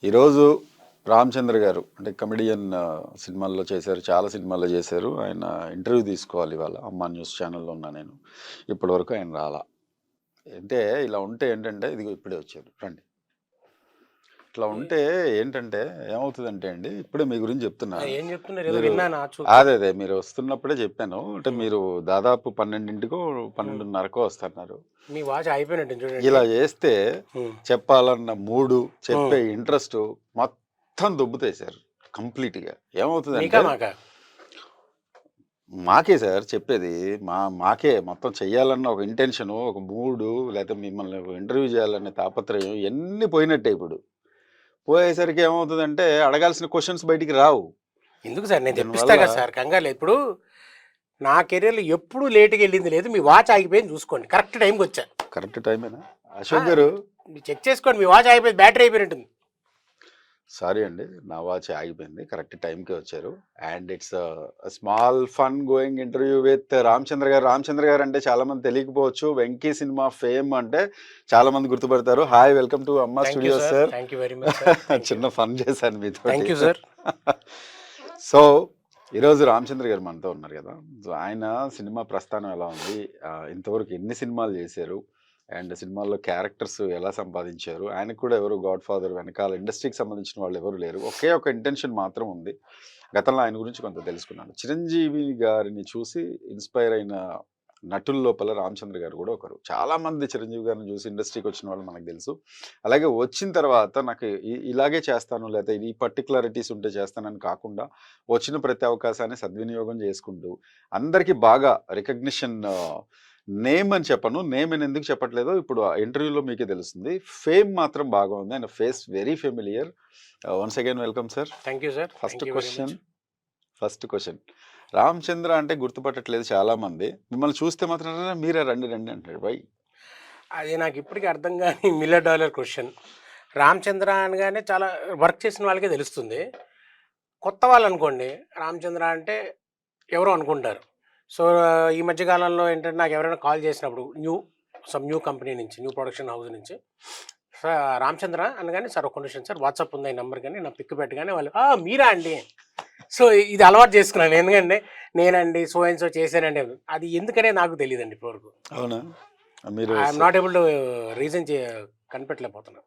ఈరోజు రామచంద్ర గారు అంటే కమెడియన్ సినిమాల్లో చేశారు, చాలా సినిమాల్లో చేశారు. ఆయన ఇంటర్వ్యూ తీసుకోవాలి ఇవాళ. అమ్మా న్యూస్ ఛానల్లో ఉన్నా నేను. ఇప్పటివరకు ఆయన రాలా. అంటే ఇలా ఉంటే ఏంటంటే ఇదిగో ఇప్పుడే వచ్చారు, రండి. ఇట్లా ఉంటే ఏంటంటే ఏమవుతుందంటే అండి, ఇప్పుడే మీ గురించి చెప్తున్నా. ఏం చెప్తున్నారు? ఏదో మీరు విన్నాను అదే మీరు వస్తున్నప్పుడే చెప్పాను. అంటే మీరు దాదాపు 12కో 12:30కో వస్తున్నారు. మీ వాచ్ అయిపోయినట్టు చూడండి. ఇలా చేస్తే ఉమ్, చెప్పాలన్న మూడు, చెప్పే ఉమ్. ఇంట్రెస్ట్ మొత్తం దొబ్బుతాయి సార్ కంప్లీట్గా. మీకా ఏమవుతుందంటే మాకా మాకే సార్ చెప్పేది, మాకే మొత్తం చెయ్యాలన్న ఒక ఇంటెన్షను, ఒక మూడు, లేకపోతే మిమ్మల్ని ఇంటర్వ్యూ చేయాలనే తాపత్రయం ఇవన్నీ పోయినట్టే. ఇప్పుడు పోయేసరికి ఏమవుతుందంటే అడగాల్సిన క్వశ్చన్స్ బయటికి రావు. ఎందుకు సార్? నేను తెప్పిస్తా దీనివల్ల కదా సార్, కంగారు లేదు. ఇప్పుడు నా కెరీర్లో ఎప్పుడు లేట్గా వెళ్ళింది లేదు. మీ వాచ్ ఆగిపోయింది చూసుకోండి, కరెక్ట్ టైంకి వచ్చా. కరెక్ట్ టైమేనా అశోక్ గారు? మీరు చెక్ చేసుకోండి, మీ వాచ్ ఆగిపోయింది, బ్యాటరీ అయిపోయినట్టుంది. సారీ అండి, నా వాచ్ ఆగిపోయింది. కరెక్ట్ టైంకి వచ్చారు. And it's small fun going interview with Ramachandra గారు. రామచంద్ర గారు అంటే చాలా మంది తెలియకపోవచ్చు. వెంకీ సినిమా ఫేమ్ అంటే చాలా మంది గుర్తుపడతారు. హాయ్, వెల్కమ్ టు అమ్మా studios sir. Thank you very much. చిన్న ఫన్ చేశాను మీతో. Thank you sir. సో ఈరోజు రామచంద్ర గారు మనతో ఉన్నారు కదా. సో ఆయన సినిమా ప్రస్థానం ఎలా ఉంది, ఇంతవరకు ఎన్ని సినిమాలు చేశారు, అండ్ సినిమాల్లో క్యారెక్టర్స్ ఎలా సంపాదించారు, ఆయనకు కూడా ఎవరు గాడ్ ఫాదర్ వెనకాల ఇండస్ట్రీకి సంబంధించిన వాళ్ళు ఎవరు లేరు. ఒకే ఒక ఇంటెన్షన్ మాత్రం ఉంది. గతంలో ఆయన గురించి కొంత తెలుసుకున్నాను. చిరంజీవి గారిని చూసి ఇన్స్పైర్ అయిన నటుల లోపల రామచంద్ర గారు కూడా ఒకరు. చాలా మంది చిరంజీవి గారిని చూసి ఇండస్ట్రీకి వచ్చిన వాళ్ళు మనకు తెలుసు. అలాగే వచ్చిన తర్వాత నాకు ఇలాగే చేస్తాను, లేకపోతే ఈ పర్టికులారిటీస్ ఉంటే చేస్తానని కాకుండా వచ్చిన ప్రతి అవకాశాన్ని సద్వినియోగం చేసుకుంటూ అందరికీ బాగా రికగ్నిషన్, నేమ్ అని చెప్పను, నేమ్ అని ఎందుకు చెప్పట్లేదో ఇప్పుడు ఇంటర్వ్యూలో మీకే తెలుస్తుంది. ఫేమ్ మాత్రం బాగా ఉంది. ఆయన face very familiar. Once again welcome sir. Thank you sir. First question, Ramachandra అంటే గుర్తుపట్టట్లేదు చాలా మంది. మిమ్మల్ని చూస్తే మాత్రం మీరే రండి రండి అంటాడు. బై అది నాకు ఇప్పటికీ అర్థం కాని $1,000,000 క్వశ్చన్. రామచంద్ర అనగానే చాలా వర్క్ చేసిన వాళ్ళకే తెలుస్తుంది. కొత్త వాళ్ళు అనుకోండి, రామచంద్ర అంటే ఎవరో అనుకుంటారు. సో ఈ మధ్యకాలంలో ఏంటంటే నాకు ఎవరైనా కాల్ చేసినప్పుడు న్యూ కంపెనీ నుంచి, న్యూ ప్రొడక్షన్ హౌస్ నుంచి, సార్ రామచంద్ర అనగానే, సార్ ఒక నిమిషం సార్, వాట్సాప్ ఉంది ఈ నెంబర్, కానీ నా పిక్ పెట్టగానే వాళ్ళు మీరా అండి. సో ఇది అలవాటు చేసుకున్నాను. ఎందుకంటే నేనండి సో అండ్ సో చేశానండి, అది ఎందుకనే నాకు తెలియదండి ఇప్పటివరకు. అవునా? మీరు I'm not able to reason కనిపెట్టలేకపోతున్నాను.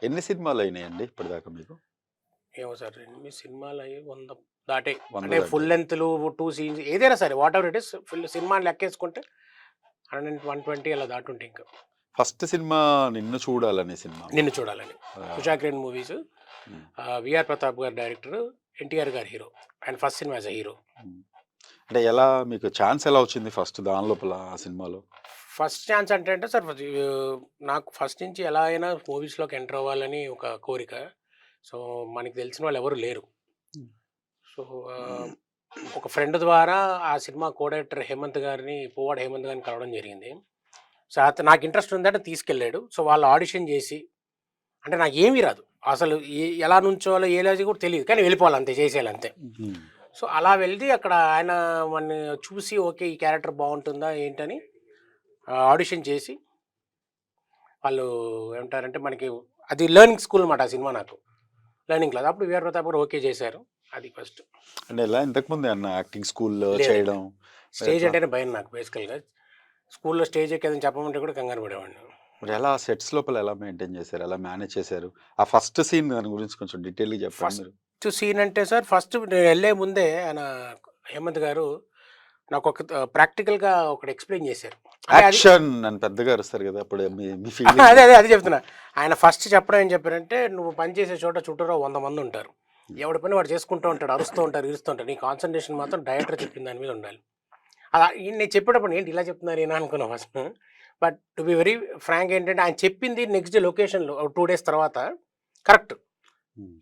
ఎన్ని సినిమాలు అయినాయండి ఇప్పటిదాకా మీకు? ఏమో సార్, ఎన్ని సినిమాలు అయ్యి 100 దాటే. 100 అంటే ఫుల్ లెంత్లు, 2 సీన్స్, ఏదైనా సరే what ever it is, full సినిమాని లెక్కేసుకుంటే 100, 120 అలా దాటుంటే. ఇంకా ఫస్ట్ సినిమా నిన్ను చూడాలనే సినిమా. నిన్ను చూడాలని కుషాగ్రేన్ మూవీస్, విఆర్ ప్రతాప్ గారు డైరెక్టర్, ఎన్టీఆర్ గారు హీరో. ఆయన first cinema as a hero. అంటే ఎలా మీకు ఛాన్స్ ఎలా వచ్చింది ఫస్ట్ దాని లోపల ఆ సినిమాలో? ఫస్ట్ ఛాన్స్ అంటే సార్, నాకు ఫస్ట్ నుంచి ఎలా అయినా మూవీస్లోకి ఎంటర్ అవ్వాలని ఒక కోరిక. సో మనకి తెలిసిన వాళ్ళు ఎవరు లేరు. సో ఒక ఫ్రెండ్ ద్వారా ఆ సినిమా కో డైరెక్టర్ హేమంత్ గారిని, పువ్వాడ హేమంత్ గారిని కలవడం జరిగింది. సో అతను నాకు ఇంట్రెస్ట్ ఉందంటే తీసుకెళ్ళాడు. సో వాళ్ళు ఆడిషన్ చేసి, అంటే నాకు ఏమీ రాదు అసలు, ఎలా నుంచోవాలో ఏ లాజీ కూడా తెలియదు, కానీ వెళ్ళిపోవాలి అంతే, చేసేయాలి అంతే. సో అలా వెళ్ళి అక్కడ ఆయన మన చూసి, ఓకే ఈ క్యారెక్టర్ బాగుంటుందా ఏంటని ఆడిషన్ చేసి, వాళ్ళు ఏమంటారంటే మనకి అది లెర్నింగ్ స్కూల్ అనమాట ఆ సినిమా. నాకు లెర్నింగ్ క్లాస్. అప్పుడు విఆర్ ప్రతాప్ గారు ఓకే చేశారు. అది ఫస్ట్. అంటే ఎలా ఇంతకుముందు అన్న యాక్టింగ్ స్కూల్లో చేయడం? స్టేజ్ అంటేనే భయం నాకు బేసికల్గా. స్కూల్లో స్టేజ్ ఎక్కేదని చెప్పమంటే కూడా కంగారు పడేవాడిని. మరి ఎలా సెట్స్ లోపల ఎలా మెయింటైన్ చేశారు, ఎలా మేనేజ్ చేశారు? ఆ ఫస్ట్ సీన్ దాని గురించి కొంచెం డీటెయిల్గా చెప్పండి. ఫస్ట్ సీన్ అంటే సార్, ఫస్ట్ నేను వెళ్ళే ముందే ఆయన హేమంత్ గారు నాకు ఒక ప్రాక్టికల్గా ఒకటి ఎక్స్ప్లెయిన్ చేశారు. యాక్షన్ అని పెద్దగా అరుస్తారు కదా అప్పుడు, మీ ఫీలింగ్? అదే చెప్తున్నా. ఆయన ఫస్ట్ చెప్పడం ఏం చెప్పారంటే, నువ్వు పనిచేసే చోట చుట్టూరా 100 మంది ఉంటారు, ఎవడి పని వాడు చేసుకుంటూ ఉంటాడు, అరుస్తూ ఉంటారు, ఇరుస్తూ ఉంటారు, నీ కాన్సన్ట్రేషన్ మాత్రం డైరెక్టర్ చెప్పిన దాని మీద ఉండాలి. అలా నేను చెప్పేటప్పుడు ఏంటి ఇలా చెప్తున్నారు ఏనా అనుకున్నా first. But to be very frank ఏంటంటే, ఆయన చెప్పింది నెక్స్ట్ డే లొకేషన్లో 2 days తర్వాత కరెక్ట్.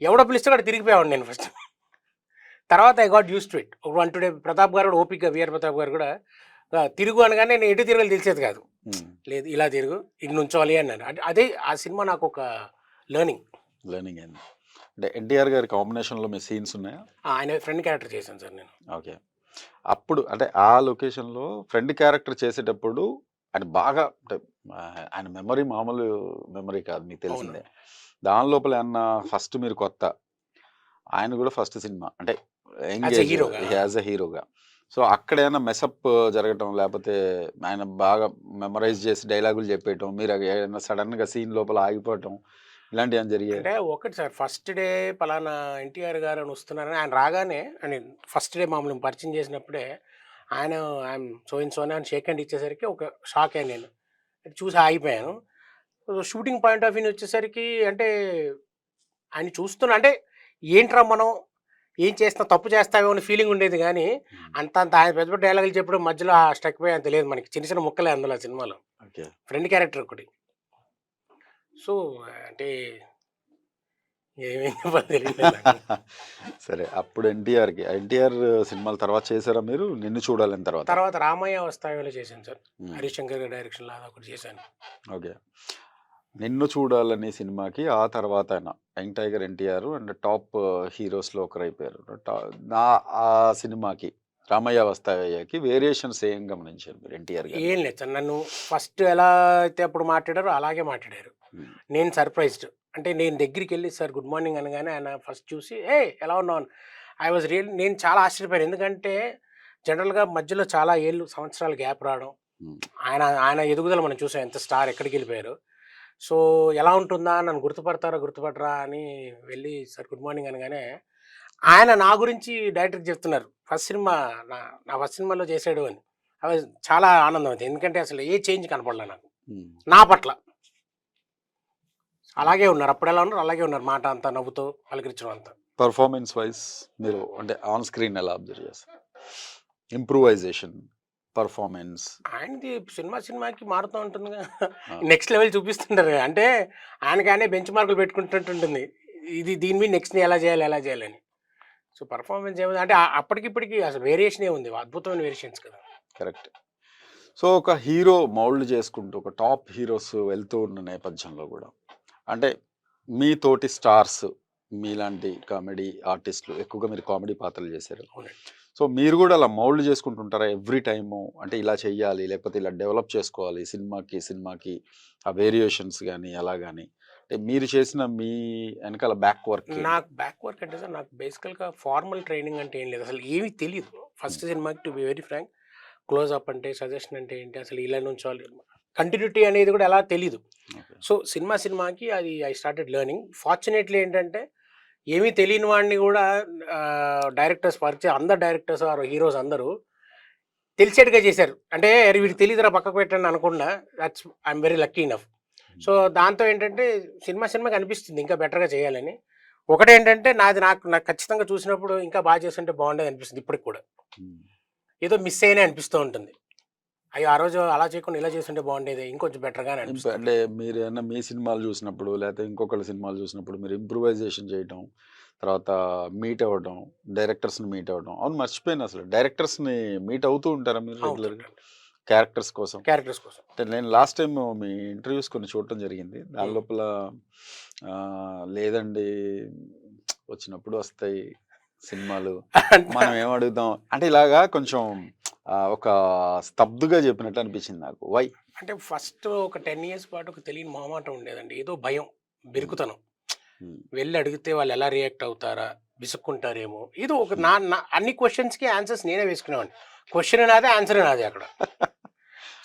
ఎవడో పిలిస్తే కూడా తిరిగిపోయాడు నేను ఫస్ట్. తర్వాత I got use to it. 1-2 days Pratap గారు కూడా ఓపిక, విఆర్ ప్రతాప్ గారు కూడా తిరుగు అనగానే నేను ఎటు తిరగాలి తెలిసేది కాదు. లేదు ఇలా తిరుగు, ఇటు నుంచోవాలి అన్నాను. అదే ఆ సినిమా నాకు ఒక లెర్నింగ్ అయింది. అంటే ఎన్టీఆర్ గారి కాంబినేషన్లో మీ సీన్స్ ఉన్నాయా? ఆయన ఫ్రెండ్ క్యారెక్టర్ చేశాను సార్ నేను. ఓకే. అప్పుడు అంటే ఆ లొకేషన్లో ఫ్రెండ్ క్యారెక్టర్ చేసేటప్పుడు ఆయన బాగా, అంటే ఆయన మెమరీ మామూలు మెమరీ కాదు, మీకు తెలిసిందే. దాని లోపల ఏమన్నా ఫస్ట్ మీరు కొత్త, ఆయన కూడా ఫస్ట్ సినిమా అంటే యాజ్ ఎ ఎంగేజ్ హీరోగా యాజ్ ఎ హీరోగా. సో అక్కడ ఏమైనా మెసప్ జరగటం, లేకపోతే ఆయన బాగా మెమరైజ్ చేసి డైలాగులు చెప్పేయటం, మీరు ఏదైనా సడన్గా సీన్ లోపల ఆగిపోవటం, ఇలాంటివి ఏమైనా జరిగాయి? అంటే ఒకటి సార్, ఫస్ట్ డే పలానా ఎన్టీఆర్ గారు అని వస్తున్నారని ఆయన రాగానే అని ఫస్ట్ డే మామూలు పరిచయం చేసినప్పుడే ఆయన ఐఎమ్ సో ఇన్ సోనా అని షేక్ హ్యాండ్ ఇచ్చేసరికి ఒక షాక్ అయ్యాను నేను. చూసి ఆగిపోయాను. షూటింగ్ పాయింట్ ఆఫ్ వ్యూ వచ్చేసరికి అంటే ఆయన చూస్తున్నా అంటే ఏంట్రా మనం ఏం చేస్తాం, తప్పు చేస్తామో అని ఫీలింగ్ ఉండేది కానీ అంత అంత ఆయన పెద్ద పెద్ద డైలాగులు చెప్పడం మధ్యలో స్టక్ పోయి అంత లేదు మనకి. చిన్న చిన్న ముక్కలే అందులో ఆ సినిమాలో ఓకే. ఫ్రెండ్ క్యారెక్టర్ ఒకటి. సో అంటే ఏమైందో తెలియదు నాకు. సరే, అప్పుడు ఎన్టీఆర్ సినిమాల తర్వాత చేశారా మీరు నిన్ను చూడాలని తర్వాత? తర్వాత రామయ్య వస్తాయిలో చేశాను సార్, ఉమ్, హరీష్ శంకర్ గారి డైరెక్షన్లో అదొకటి చేశాను. ఓకే. నిన్ను చూడాలని సినిమాకి ఆ తర్వాత ఆయన young tiger NTR and top హీరోస్లో ఒకరు అయిపోయారు. నా ఆ సినిమాకి రామయ్య వస్తావయ్యకి వేరియేషన్స్ ఏం గమనించారు మీరు ఎన్టీఆర్ గారు? ఏం లేదు సార్, నన్ను ఫస్ట్ ఎలా అయితే అప్పుడు మాట్లాడారో అలాగే మాట్లాడారు. నేను సర్ప్రైజ్డ్. అంటే నేను దగ్గరికి వెళ్ళి సార్ గుడ్ మార్నింగ్ అనగానే ఆయన ఫస్ట్ చూసి ఎలా ఉన్నావు, ఐ వాజ్ నేను చాలా ఆశ్చర్యపోయాను. ఎందుకంటే జనరల్గా మధ్యలో చాలా సంవత్సరాల గ్యాప్ రావడం, ఆయన ఆయన ఎదుగుదల మనం చూసాం, ఎంత స్టార్ ఎక్కడికి వెళ్ళిపోయారు. సో ఎలా ఉంటుందా, నన్ను గుర్తుపడరా అని వెళ్ళి సార్ గుడ్ మార్నింగ్ అనగానే ఆయన నా గురించి డైరెక్టర్కి చెప్తున్నారు, ఫస్ట్ సినిమా నా ఫస్ట్ సినిమాలో చేశాడు అని. అవి చాలా ఆనందం అవుతుంది, ఎందుకంటే అసలు ఏ చేంజ్ కనపడలే నాకు నా పట్ల. అలాగే ఉన్నారు, అప్పుడు ఎలా ఉన్నారు అలాగే ఉన్నారు, మాట అంతా నవ్వుతూ పలకరించడం అంతా. పర్ఫార్మెన్స్ వైజ్ మీరు అంటే ఆన్ స్క్రీన్ ఎలా అబ్జర్వ్ చేస్తారు? ఇంప్రూవైజేషన్, పర్ఫార్మెన్స్ ఆయనది సినిమాకి మారుతూ ఉంటుందిగా, నెక్స్ట్ లెవెల్ చూపిస్తుంటారు. అంటే ఆయనకి బెంచ్ మార్కులు పెట్టుకుంటుంటుంది, దీని మీద నెక్స్ట్ ఎలా చేయాలని. సో పర్ఫార్మెన్స్ ఏముంది అంటే అప్పటికిప్పటికి అసలు వేరియేషన్ ఉంది, అద్భుతమైన వేరియేషన్స్ కదా. కరెక్ట్. సో ఒక హీరో మౌల్డ్ చేసుకుంటూ ఒక టాప్ హీరోస్ వెళ్తూ ఉన్న నేపథ్యంలో కూడా అంటే మీ తోటి స్టార్స్, మీలాంటి కామెడీ ఆర్టిస్టులు, ఎక్కువగా మీరు కామెడీ పాత్రలు చేశారు. సో మీరు కూడా అలా మౌల్డ్ చేసుకుంటుంటారా ఎవ్రీ టైము? అంటే ఇలా చెయ్యాలి, లేకపోతే ఇలా డెవలప్ చేసుకోవాలి సినిమాకి ఆ వేరియేషన్స్ కానీ అలా కానీ, అంటే మీరు చేసిన మీ వెనకాల బ్యాక్ వర్క్? నాకు బ్యాక్ వర్క్ అంటే సార్, నాకు బేసికల్గా ఫార్మల్ ట్రైనింగ్ అంటే ఏం లేదు, అసలు ఏమీ తెలియదు. ఫస్ట్ సినిమాకి to be very frank, close up అంటే సజెషన్ అంటే ఏంటి, అసలు ఇలా నుంచోవాలి, కంటిన్యూటీ అనేది కూడా ఎలా తెలీదు. సో సినిమాకి అది ఐ స్టార్టెడ్ లెర్నింగ్. ఫార్చునేట్లీ ఏంటంటే ఏమీ తెలియని వాడిని కూడా డైరెక్టర్స్ పరిచయం, అందరు డైరెక్టర్స్ ఆర్ హీరోస్ అందరూ తెలిసేట్టుగా చేశారు. అంటే వీడికి తెలియదురా పక్కకు పెట్టండి అనకుండా, that's I'm very lucky enough. So దాంతో ఏంటంటే సినిమాకి అనిపిస్తుంది ఇంకా బెటర్గా చేయాలని. ఒకటేంటంటే నాకు ఖచ్చితంగా చూసినప్పుడు ఇంకా బాగా చేస్తుంటే బాగుండేది అనిపిస్తుంది ఇప్పటికి కూడా. ఏదో మిస్ అయినా అనిపిస్తూ ఉంటుంది, అయ్యో ఆ రోజు అలా చేయకుండా ఇలా చేస్తుంటే బాగుండేది, ఇంకొంచెం బెటర్గా అనిపిస్తుంది. అంటే మీరు ఏమన్నా మీ సినిమాలు చూసినప్పుడు లేకపోతే ఇంకొకళ్ళ సినిమాలు చూసినప్పుడు మీరు ఇంప్రూవైజేషన్ చేయటం, తర్వాత మీట్ అవ్వడం, డైరెక్టర్స్ని మీట్ అవ్వడం, అవును మర్చిపోయాను, అసలు డైరెక్టర్స్ని మీట్ అవుతూ ఉంటారా మీరు రెగ్యులర్గా క్యారెక్టర్స్ కోసం? అంటే నేను లాస్ట్ టైం మీ ఇంటర్వ్యూస్ కొన్ని చూడటం జరిగింది, దాని లోపల లేదండి వచ్చినప్పుడు వస్తాయి సినిమాలు, మనం ఏమడుగుదాం అంటే ఇలాగా కొంచెం ఒక స్తబ్దుగా చెప్పినట్టు అనిపించింది నాకు. వై అంటే ఫస్ట్ ఒక 10 years పాటు ఒక తెలియని మొహమాటం ఉండేదండి, ఏదో భయం, బెరుకుతనం. వెళ్ళి అడిగితే వాళ్ళు ఎలా రియాక్ట్ అవుతారా, విసుక్కుంటారేమో, ఏదో ఒక నా అన్ని క్వశ్చన్స్కి ఆన్సర్స్ నేనే వేసుకునేవాడిని. క్వశ్చన్ నాదే, ఆన్సర్ నాదే అక్కడ.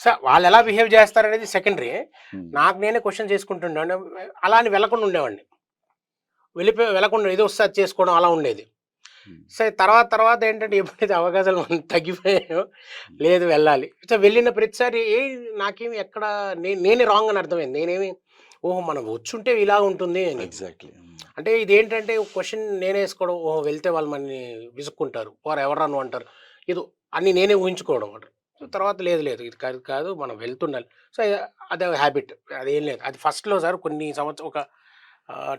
సో వాళ్ళు ఎలా బిహేవ్ చేస్తారనేది సెకండరీ, నాకు నేనే క్వశ్చన్ చేసుకుంటుండే. అలా అని వెళ్ళకుండా ఉండేవాడిని, వెళ్ళకుండా ఏదో వస్తే అది చేసుకోవడం అలా ఉండేది. సరే తర్వాత ఏంటంటే ఎప్పుడైతే అవకాశాలు మనం తగ్గిపోయాయో, లేదు వెళ్ళాలి. సో వెళ్ళిన ప్రతిసారి నాకేమి ఎక్కడ నేనే రాంగ్ అని అర్థమైంది. నేనేమి ఓహో మనం వచ్చుంటే ఇలా ఉంటుంది అని. ఎగ్జాక్ట్లీ. అంటే ఇదేంటంటే క్వశ్చన్ నేనే వేసుకోవడం, ఓహో వెళ్తే వాళ్ళు మనని విసుక్కుంటారు, వారు ఎవరన్నా అంటారు, ఏదో అన్ని నేనే ఊహించుకోవడం అంటారు. సో తర్వాత లేదు ఇది కాదు మనం వెళ్తుండాలి. సో అదే హ్యాబిట్, అదేం లేదు. అది ఫస్ట్లో సార్ కొన్ని సంవత్సరం ఒక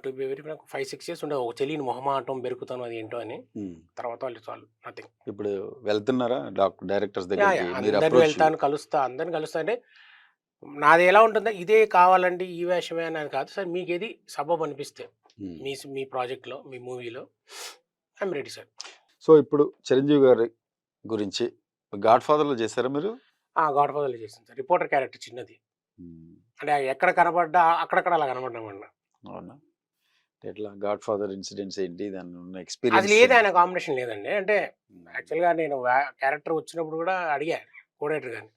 to be very frank 5-6 years ఉండే, ఒక తెలియని మొహమాటం బెరుకుతాను అది ఏంటో అని. తర్వాత వాళ్ళు చాలు నథింగ్. ఇప్పుడు వెళ్తున్నారా డైరెక్టర్స్ దగ్గర? అందరిని వెళ్తాను, అందరిని కలుస్తా. అంటే నాది ఎలా ఉంటుందో ఇదే కావాలండి ఈ వేషమే అని కాదు సార్, మీకు ఏది సబబ్ అనిపిస్తే మీ ప్రాజెక్ట్లో, మీ మూవీలో ఐఎమ్ రెడీ సార్. సో ఇప్పుడు చిరంజీవి గారి గురించి గాడ్ ఫాదర్లో చేశారా మీరు? గాడ్ ఫాదర్లో చేశాను సార్, రిపోర్టర్ క్యారెక్టర్ చిన్నది. అంటే ఎక్కడ కనబడ్డా అక్కడక్కడ అలా కనబడ్డామన్నా. అవునా? ఎట్లా గాడ్ ఫాదర్ ఇన్సిడెంట్స్ ఏంటి దాని ఉన్న అది ఎక్స్పీరియన్స్ లేదు, ఆయన కాంబినేషన్ లేదండి. అంటే యాక్చువల్గా నేను క్యారెక్టర్ వచ్చినప్పుడు కూడా అడిగా కోడేటర్ గారిని,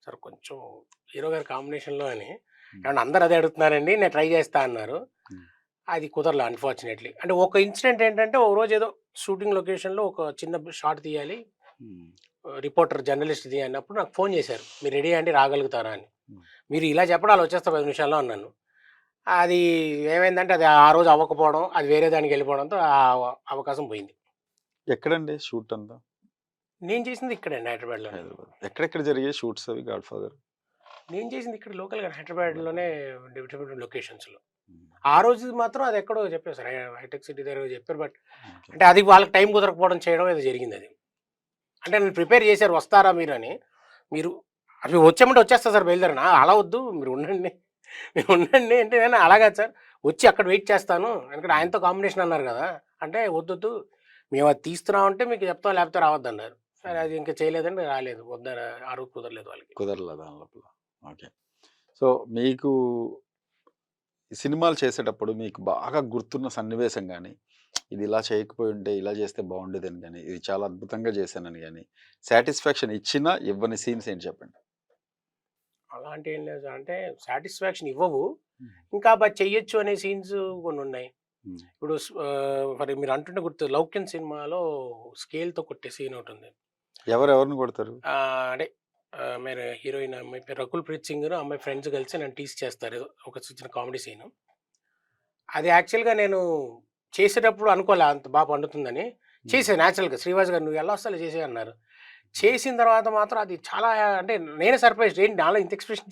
సార్ కొంచెం హీరో గారి కాంబినేషన్లో అని. ఏమన్నా అందరు అదే అడుగుతున్నారండి, నేను ట్రై చేస్తా అన్నారు. అది కుదరలే అన్ఫార్చునేట్లీ. అంటే ఒక ఇన్సిడెంట్ ఏంటంటే, ఒక రోజు ఏదో షూటింగ్ లొకేషన్లో ఒక చిన్న షాట్ తీయాలి, రిపోర్టర్ జర్నలిస్ట్ అన్నప్పుడు నాకు ఫోన్ చేశారు, మీరు రెడీ అండి రాగలుగుతారా అని. మీరు ఇలా చెప్పడం అలా వచ్చేస్తా 10 నిమిషాల్లో అన్నాను. అది ఏమైందంటే అది ఆ రోజు అవ్వకపోవడం, అది వేరే దానికి వెళ్ళిపోవడంతో ఆ అవకాశం పోయింది. ఎక్కడండి షూట్ అంతా? నేను చేసింది ఇక్కడండి, హైదరాబాద్లో. హైదరాబాద్. ఎక్కడెక్కడ జరిగాయి షూట్స్ అవి గాడ్ ఫాదర్? నేను చేసింది ఇక్కడ లోకల్గా హైదరాబాద్లోనే డిఫరెంట్ లొకేషన్స్లో. ఆ రోజు మాత్రం అది ఎక్కడో చెప్పారు సార్, హైటెక్ సిటీ దగ్గర చెప్పారు. బట్ అంటే అది వాళ్ళకి టైం కుదరకపోవడం చేయడం ఏదో జరిగింది అది. అంటే నేను ప్రిపేర్ చేశారు వస్తారా మీరు అని. మీరు అవి వచ్చామంటే వచ్చేస్తా సార్ బయలుదేరనా, అలా వద్దు మీరు ఉండండి మీరు ఉండండి అంటే, నేను అలాగా సార్ వచ్చి అక్కడ వెయిట్ చేస్తాను, ఎందుకంటే ఆయనతో కాంబినేషన్ అన్నారు కదా. అంటే వద్దొద్దు మేము అది తీస్తున్నామంటే మీకు చెప్తాం, లేకపోతే రావద్దు అన్నారు. సరే అది ఇంకా చేయలేదండి, రాలేదు, వద్దారు ఆ రోజు కుదరలేదు వాళ్ళకి. కుదరలేదు దాని లోపల. ఓకే. సో మీకు ఈ సినిమాలు చేసేటప్పుడు మీకు బాగా గుర్తున్న సన్నివేశం కానీ, ఇది ఇలా చేయకపోయి ఉంటే ఇలా చేస్తే బాగుండేదని కానీ, ఇది చాలా అద్భుతంగా చేశానని కానీ, సాటిస్ఫాక్షన్ ఇచ్చినా ఇవ్వని సీన్స్ ఏంటి చెప్పండి? అలాంటి ఏం లేదు సార్. అంటే సాటిస్ఫాక్షన్ ఇవ్వవు, ఇంకా బాగా చెయ్యొచ్చు అనే సీన్స్ కొన్ని ఉన్నాయి. ఇప్పుడు మరి మీరు అంటుంటే గుర్తు, లౌక్యం సినిమాలో స్కేల్తో కొట్టే సీన్ ఒకటి ఉంది. ఎవరెవరిని కొడతారు? అంటే మీరు హీరోయిన్ అమ్మాయి పేరు రకుల్ ప్రీత్ సింగ్, అమ్మాయి ఫ్రెండ్స్ కలిసి నన్ను టీస్ చేస్తారు, ఒక చిన్న కామెడీ సీన్. అది యాక్చువల్గా నేను చేసేటప్పుడు అనుకోలే అంత బాగా పండుతుందని. చేసే న్యాచురల్గా శ్రీవాస్ గారు నువ్వు ఎలా వస్తా చేసే అన్నారు. చేసిన తర్వాత మాత్రం అది చాలా, అంటే నేనే సర్ప్రైజ్, ఏంటి నాలో ఇంత ఎక్స్ప్రెషన్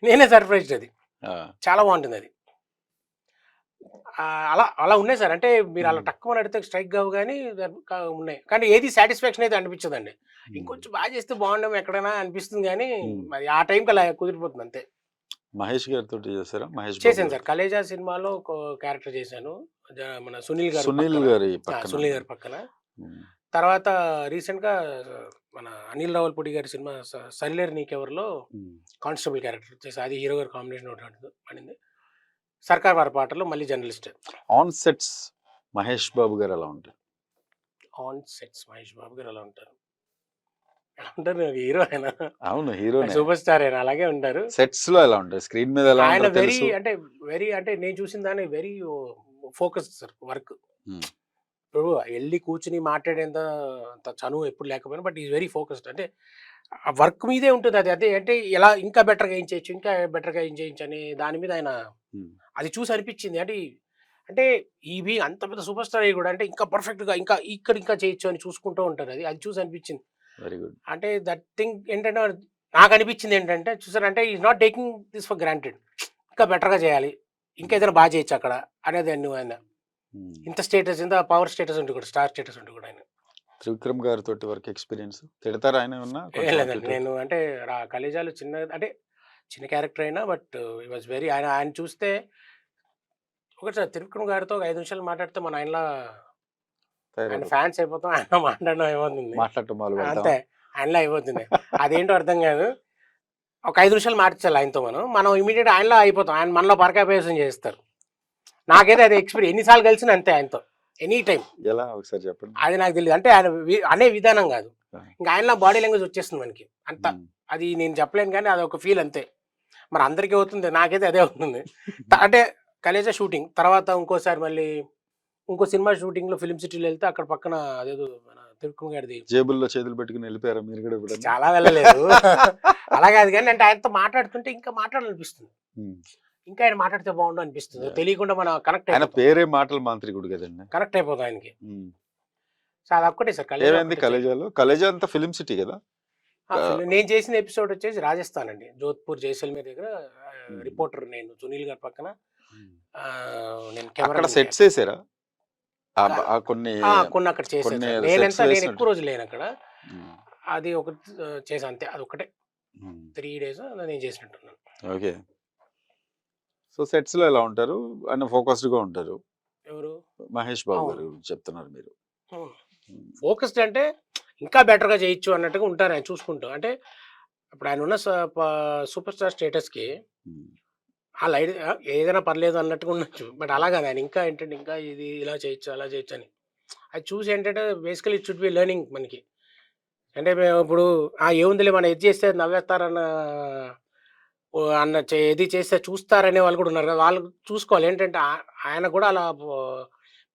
నేనే సర్ప్రైజ్డ్. అది చాలా బాగుంటుంది అది. అలా అలా ఉన్నాయి సార్. అంటే మీరు అలా తక్కువ అడిగితే స్ట్రైక్ కావు కానీ ఉన్నాయి, కానీ ఏది సాటిస్ఫాక్షన్ అయితే అనిపించదండి. ఇంకొంచెం బాగా చేస్తే బాగుండేమో ఎక్కడైనా అనిపిస్తుంది, కానీ మరి ఆ టైంకి అలా కుదిరిపోతుంది అంతే. మహేష్ గారితో చేశారా? చేశాను సార్, కలేజా సినిమాలో ఒక క్యారెక్టర్ చేశాను, మన సునీల్ గారు సునీల్ గారి పక్కన. తర్వాత రీసెంట్గా మన అనిల్ రావుల్పూడి గారి సినిమా సరిలేరు నీకెవరిలో కానిస్టేబుల్ క్యారెక్టర్ చేసి, అది హీరో గారి కాంబినేషన్ ఒకటి పడింది. సర్కార్ వారి పాటలో మళ్ళీ journalist. On sets Mahesh Babu గారు ఎలా ఉంటారు? ఆన్ సెట్స్ మహేష్ బాబు గారు ఎలా ఉంటారు? ఎలా ఉంటారు? హీరో ఆయన, అవును హీరో, సూపర్ స్టార్ ఆయన, అలాగే ఉంటారు. సెట్స్ లో ఎలా ఉంటారు? స్క్రీన్ మీద ఎలా ఆయన ఉంటారు? వెరీ అంటే నేను చూసిన దాన్ని వెరీ ఫోకస్ సార్ వర్క్. ఇప్పుడు వెళ్ళి కూర్చుని మాట్లాడేంత చనువు ఎప్పుడు లేకపోయినా, బట్ ఈజ్ వెరీ ఫోకస్డ్. అంటే ఆ వర్క్ మీదే ఉంటుంది అది. అదే అంటే ఎలా ఇంకా బెటర్గా ఏం చేయొచ్చు, ఇంకా బెటర్గా ఏం చేయొచ్చు అనే దాని మీద ఆయన, అది చూసి అనిపించింది. అంటే ఇవి అంత పెద్ద సూపర్ స్టార్ అయ్యి కూడా అంటే ఇంకా పర్ఫెక్ట్గా ఇంకా ఇంకా చేయొచ్చు అని చూసుకుంటూ ఉంటారు. అది చూసి అనిపించింది. Very good. అంటే దట్ థింగ్ ఏంటంటే నాకు అనిపించింది ఏంటంటే, చూసారంటే is not taking this for granted, ఇంకా బెటర్గా చేయాలి, ఇంకా ఏదైనా బాగా చేయొచ్చు అక్కడ అనేది. ఆయన ఇంత స్టేటస్, ఇంత పవర్ స్టేటస్ ఉంటుంది కూడా, స్టార్ స్టేటస్ ఉంటుంది కూడా. ఆయన త్రివిక్రమ్ గారితో వర్క్ ఎక్స్పీరియన్స్ తిడతారు ఆయన ఉన్నా? లేదండి, నేను అంటే కలేజాలు చిన్న క్యారెక్టర్ అయినా, బట్ ఈ వాజ్ వెరీ, ఆయన చూస్తే ఒకటి సార్, త్రివిక్రమ్ గారితో 5 నిమిషాలు మాట్లాడితే మన ఆయన ఫ్యాన్స్ అయిపోతాం, ఆయన మాట్లాడడం అయిపోతుంది, అంతే ఆయనలో అయిపోతుంది. అదేంటో అర్థం కాదు, ఒక 5 నిమిషాలు మాట్లాడాలి ఆయనతో, మనం ఇమీడియట్ ఆయనలో అయిపోతాం, ఆయన మనలో పరకాపేసం చేస్తారు. నాకైతే అది ఎక్స్పీరియన్స్, ఎన్నిసార్లు కలిసిన అంతే ఆయనతో, ఎనీ టైం. ఎలా ఒకసారి చెప్పండి. అది నాకు తెలియదు, అంటే ఆయన అనే విధానం కాదు, ఇంకా ఆయనలో బాడీ లాంగ్వేజ్ వచ్చేస్తుంది మనకి అంత. అది నేను చెప్పలేను, కానీ అది ఒక ఫీల్ అంతే. మరి అందరికీ అవుతుంది, నాకైతే అదే అవుతుంది. అంటే కలేజా షూటింగ్ తర్వాత ఇంకోసారి మళ్ళీ ఇంకో సినిమా షూటింగ్ లో ఫిల్మ్ సిటీలో వెళ్తే, అక్కడ పక్కన అదేదో మన త్రివిక్రమ్ గారిది జేబుల్లో చేతులు పెట్టుకుని వెళ్ళిపోయారా మీరు కూడా? చాలా వెళ్ళలేదు అలా కాదు, కానీ అంటే ఆయనతో మాట్లాడుతుంటే ఇంకా మాట్లాడాలనిపిస్తుంది, ఇంకా ఆయన మాట్లాడితే బాగుండు అనిపిస్తుంది, తెలియకుండా మన కనెక్ట్ ఆయన పేరే మాటల మాంత్రికుడు కదండి, కనెక్ట్ అయిపోతాం ఆయనకి. సో అది ఒక్కటే సార్ కలేజాలో. కలేజా అంతా ఫిల్మ్ సిటీ కదా. నేను చేసిన ఎపిసోడ్ వచ్చేసి రాజస్థాన్ అండి, జోధ్పూర్ జైసల్మేర్ దగ్గర. రిపోర్టర్ నేను, సునీల్ గారి పక్కన నేను కెమెరా సెట్స్ వేసారా? కొన్ని అక్కడ చేశాను. నేను ఎక్కువ రోజులు లేను అక్కడ, అది ఒకటి చేశాను అంతే, అది ఒకటే 3 days నేను చేసినట్టున్నాను. ఓకే. సో సెట్స్ లో ఎలా ఉంటారు? ఆయన ఫోకస్డ్ గా ఉంటారు. ఎవరు? మహేష్ బాబు గారు చెప్తున్నారు మీరు. ఫోకస్డ్ అంటే ఇంకా బెటర్గా చేయొచ్చు అన్నట్టుగా ఉంటారు ఆయన చూసుకుంటూ. అంటే ఇప్పుడు ఆయన ఉన్న సూపర్ స్టార్ స్టేటస్కి ఆ లైట్ ఏదైనా పర్లేదు అన్నట్టుగా ఉండొచ్చు. బట్ అలా కాదు. ఆయన ఇంకా ఏంటంటే ఇంకా ఇది ఇలా చేయొచ్చు, అలా చేయొచ్చు అని. అది చూసి ఏంటంటే basically it should be learning మనకి. అంటే మేము ఇప్పుడు ఏముందిలే మనం ఇది చేస్తే నవ్వేస్తారన్న ఇది చేస్తే చూస్తారనే వాళ్ళు కూడా ఉన్నారు కదా! వాళ్ళు చూసుకోవాలి. ఏంటంటే ఆయన కూడా అలా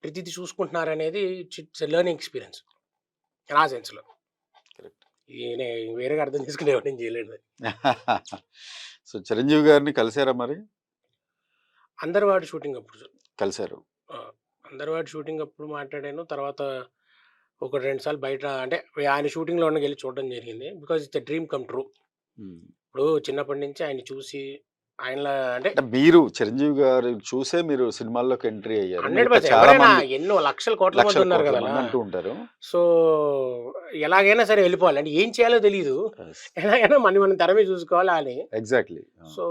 ప్రతీది చూసుకుంటున్నారనేది ఇట్స్ లెర్నింగ్ ఎక్స్‌పీరియన్స్ నా సెన్స్‌లో. కరెక్ట్. ఈయన వేరేగా అర్థం చేసుకుని ఎవడేం చేయలేడు. సో చిరంజీవి గారిని కలిసారా మరి? అందరివాడు షూటింగ్ అప్పుడు. కలిసారు. ఆ! అందరివాడు షూటింగ్ అప్పుడు మాట్లాడాను. తర్వాత ఒకటి 2 సార్లు బయట అంటే ఆయన షూటింగ్‌లో ఉండగెళ్ళి చూడడం జరిగింది. Because it's a dream come true. ఇప్పుడు చిన్నప్పటి నుంచి ఆయన్ని చూసి ఆయనలా అంటే అంటే మీరు చిరంజీవి గారు చూసే మీరు సినిమాల్లోకి ఎంట్రీ అయ్యారు. మిగతా 100% చాలా ఎవరైనా మంది ఎన్నో లక్షల కోట్ల మంది లక్షల ఉన్నారు కోట్ల కదా! మంది అంటూ ఉంటారు. సో, ఎలాగైనా సరే వెళ్ళిపోవాలి. అంటే ఏం చేయాలో తెలీదు. ఎలాగైనా మనం తెర మీద చూసుకోవాలి అని. ఎగ్జాక్ట్లీ. సో,